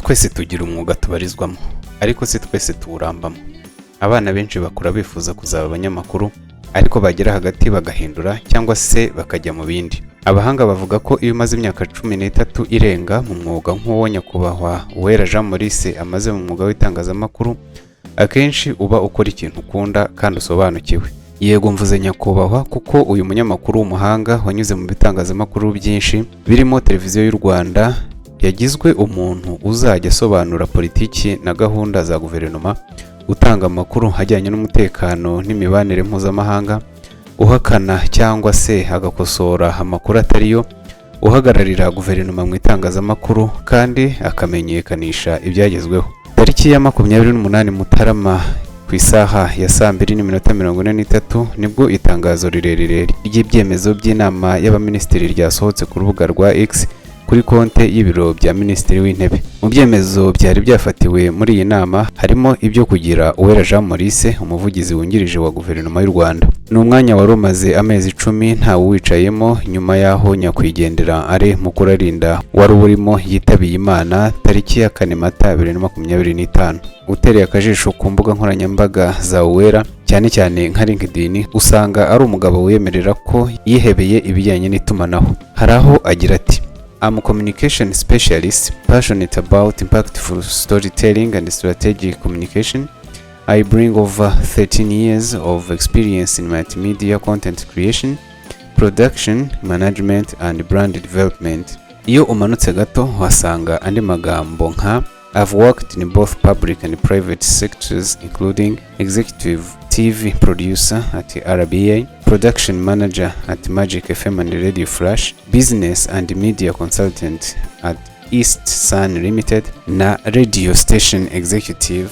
twese tugira umwuga tubarizwamo ariko si twese tuwurambamo. Abana benshi bakura bifuza kuzaba abanyamakuru ariko bagera hagati bagahindura cyangwa se bakajya mu bindi. Abahanga bavuga ko iyo umaze imyaka 13 irenga mu mwuga nk'uwo nyakubahwa Uwera Jean Maurice amaze mu mwuga w'itangazamakuru, akenshi uba ukora ikintu ukunda kandi usobanukiwe. Yego mvuze nyakubahwa kuko uyu munyamakuru w'umuhanga wanyuze mu bitangazamakuru byinshi birimo televiziyo y'u Rwanda, yagizwe umuntu uzajya asobanura politiki na gahunda za guverinoma, utanga amakuru ajyanye n'umutekano n'imibanire mpuzamahanga, uhakana cyangwa se agakosora amakuru atariyo, uhagararira guverinoma mu itangazamakuru kandi akamenyekanisha ibyagezweho. Tariki ya 28 Mutarama ku isaha ya 2:43 nibwo itangazo rirerire ry'ibyemezo by'inama y'abaminisitiri ryasohotse ku rubuga rwa X kuri konte y'ibiro bya Minisitiri w'Intebe. Mu byemezo byari byafatiwe muri iyi nama harimo ibyo kugira Uwera Jean Maurice umuvugizi wungirije wa guverinoma y'u Rwanda. Ni umwanya wari umaze amezi 10 ntawe wicayemo nyuma yaho nyakwigendera ari Mukurarinda wari urimo yitabiye Imana tariki ya 4 Mata 2025. Utereye akajisho ku mbuga nkoranyambaga za Uwera cyane cyane nka LinkedIn, usanga ari umugabo wemerera ko yihebeye ibijyanye n'itumanaho. Haraho agira ati: I'm a communication specialist, passionate about impactful storytelling and strategic communication. I bring over 13 years of experience in multimedia content creation, production, management and brand development. Iyo umanutse gato wasanga andi magambo nka I've worked in both public and private sectors, including executive TV producer at RBA, production manager at Magic FM and Radio Flash, business and media consultant at East Sun Limited, na radio station executive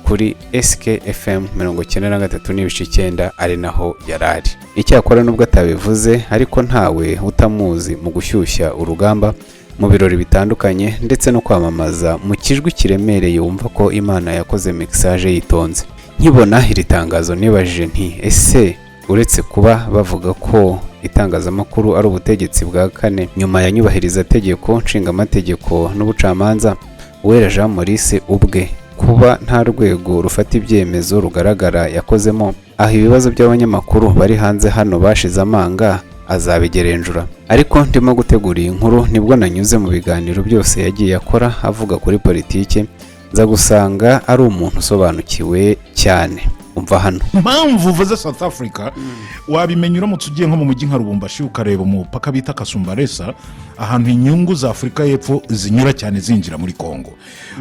kuri SKFM 93.9 ari naho yarari. Icyakora nubwo atabivuze ariko ntawe utamuzi mu gushyushya urugamba mu birori bitandukanye ndetse no kwamamaza mu kijwi kiremereye wumva ko Imana yakoze mixage yitonze. Nkibona iri tangazo nibajije nti ese uretse kuba bavuga ko itangazamakuru ari ubutegetsi bwa kane nyuma ya nyubahiriza tegeko nshinga amategeko n'ubucamanza, Uwera Jean Maurice ubwe kuba nta rwego rufata ibyemezo rugaragara yakozemo, aho ibibazo by'abanyamakuru bari hanze hano bashize amanga azabigerenjura. Ariko ndimo gutegura iyi nkuru nibwo nanyuze mu biganiro byose yagiye akora avuga kuri politike, nza gusanga ari umuntu usobanukiwe cyane. Umva hano mpamvu uvuze South Africa wabimenya uramutse ugiye nko mu mujyi nka Lubumbashi ukareba umupaka bita Kasumbalesa, ahantu inyungu za Afurika y'Epfo zinyura cyane zinjira muri Kongo.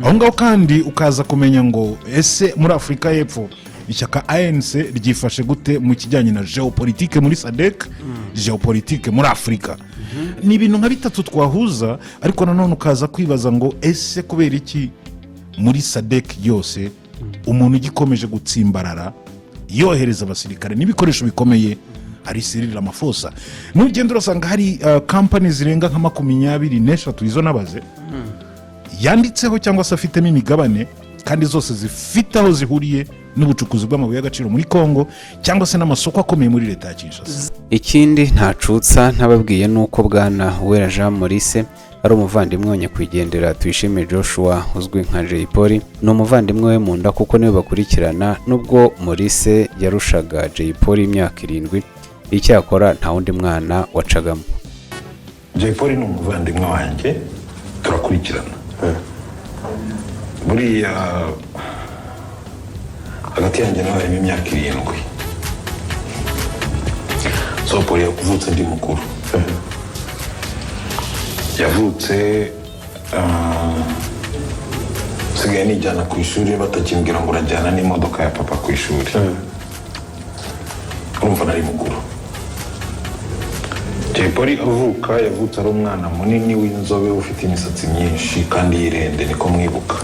Aho ngaho kandi ukaza kumenya ngo ese muri Afurika y'Epfo ishyaka ANC ryifashe gute mu kijyanye na geopolitike muri SADC, geopolitike muri Afurika. Ni ibintu nka bitatu twahuza, ariko nanone ukaza kwibaza ngo ese kubera iki muri SADC yose umuntu ugikomeje gutsimbarara yohereza abasirikare n'ibikoresho bikomeye ari Cyril Ramaphosa. N'ugenda urasanga hari company zirenga nka 23 izo nabaze yanditseho cyangwa se afitemo imigabane, kandi zose zifite aho zihuriye n'ubucukuzi bw'amabuye y'agaciro muri Kongo cyangwa se n'amasoko akomeye muri leta ya Kinshasa. Ikindi ntacutsa ntababwiye nuko bwana Uwera Jean Maurice ari umuvandimwe wa nyakwigendera Tuyishime Joshua uzwi nka Jay Polly. Ni umuvandimwe we mu nda kuko niwe bakurikirana, nubwo Maurice yarushaga Jay Polly imyaka 7, icyakora nta wundi mwana wacagamo. Jay Polly ni umuvandimwe wanjye, turakurikirana. Buriya hagati yanjye nawe harimo imyaka 7. So Polly yakuvutse ndi mukuru. Yavutse sigaye nijyana ku ishuri batakimbwira ngo urajyana n'imodoka ya papa ku ishuri. Urumva nari mukuru. Jay Polly avuka yavutse ari umwana munini w'inzobe ufite imisatsi myinshi kandi yirende, niko mwibuka.